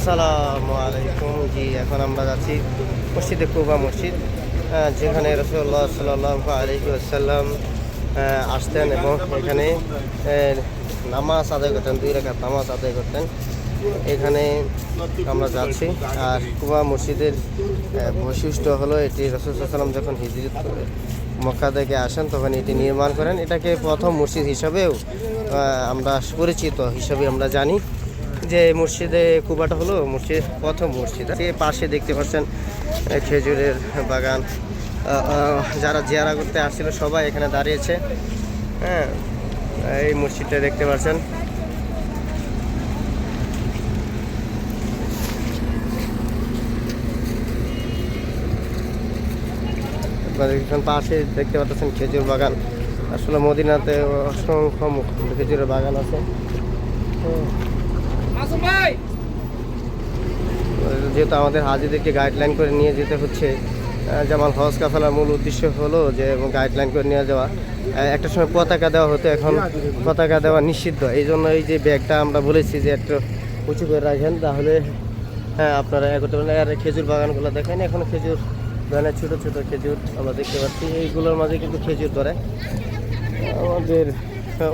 আসসালামু আলাইকুম। জি, এখন আমরা যাচ্ছি মসজিদে কুবা মসজিদ, যেখানে রাসূলুল্লাহ সাল্লাল্লাহু আলাইহি ওয়াসাল্লাম আসতেন এবং এখানে নামাজ আদায় করতেন, 2 রাকাত নামাজ আদায় করতেন। এখানে আমরা যাচ্ছি। আর কুবা মসজিদের বৈশিষ্ট্য হলো এটি রাসূল সাল্লাল্লাহু আলাইহি ওয়াসাল্লাম যখন হিজরত করে মক্কা থেকে আসেন তখন এটি নির্মাণ করেন। এটাকে প্রথম মসজিদ হিসাবেও আমরা পরিচিত হিসাবে আমরা জানি যে মসজিদে কুবাটা হলো প্রথম মসজিদ। পাশে দেখতে পাচ্ছেন খেজুরের বাগান। যারা জিয়ারা করতে আসছিল সবাই এখানে দাঁড়িয়েছে। হ্যাঁ, এই মসজিদটা দেখতে পাচ্ছেন। পাশে দেখতে পাচ্ছেন খেজুর বাগান। আসলে মদিনাতে অসংখ্য খেজুরের বাগান আছে। যেহেতু আমাদের হাজিদেরকে গাইডলাইন করে নিয়ে যেতে হচ্ছে, যেমন হজ কাফেলার মূল উদ্দেশ্য হলো যে গাইডলাইন করে নিয়ে যাওয়া। একটা সময় পতাকা দেওয়া হতো, এখন পতাকা দেওয়া নিষিদ্ধ। এই জন্য এই যে ব্যাগটা আমরা বলেছি যে একটু উঁচু করে রাখেন, তাহলে আপনারা করতে পারেন। আর খেজুর বাগানগুলো দেখেন, এখন খেজুর ধরনের ছোটো ছোটো খেজুর আমরা দেখতে পাচ্ছি। এইগুলোর মাঝে কিন্তু খেজুর ধরে। আমাদের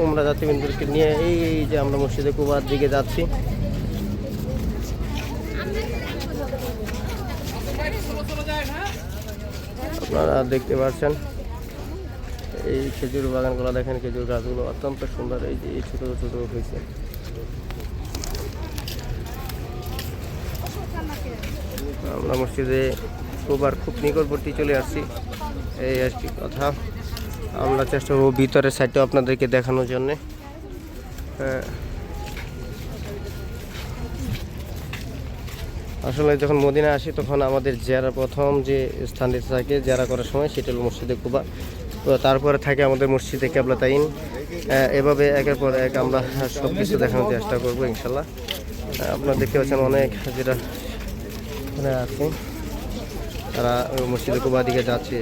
উমরা যাত্রীবৃন্দকে নিয়ে এই যে আমরা মসজিদে কুবার দিকে যাচ্ছি। আপনারা দেখতে পাচ্ছেন এই খেজুর বাগানগুলো দেখেন, খেজুর গাছগুলো অত্যন্ত সুন্দর। এই যে এই ছোটো ছোটো হয়েছে। আমরা মসজিদে কুবার খুব নিকটবর্তী চলে আসছি, এই আর কি কথা। আমরা চেষ্টা করবো ভিতরের সাইডটা আপনাদেরকে দেখানোর জন্যে। আসলে যখন মদিনা আসি তখন আমাদের যারা প্রথম যে স্থানটি থাকে যারা করার সময় সেটা হলো মসজিদে কুবা। তো তারপরে থাকে আমাদের মসজিদে কেবলাতাইন। এভাবে একের পর এক আমরা সব কিছু দেখানোর চেষ্টা করবো ইনশাল্লাহ। আপনারা দেখতে পাচ্ছেন অনেক যেটা এখানে আছে, তারা মসজিদে কুবা দিকে যাচ্ছে।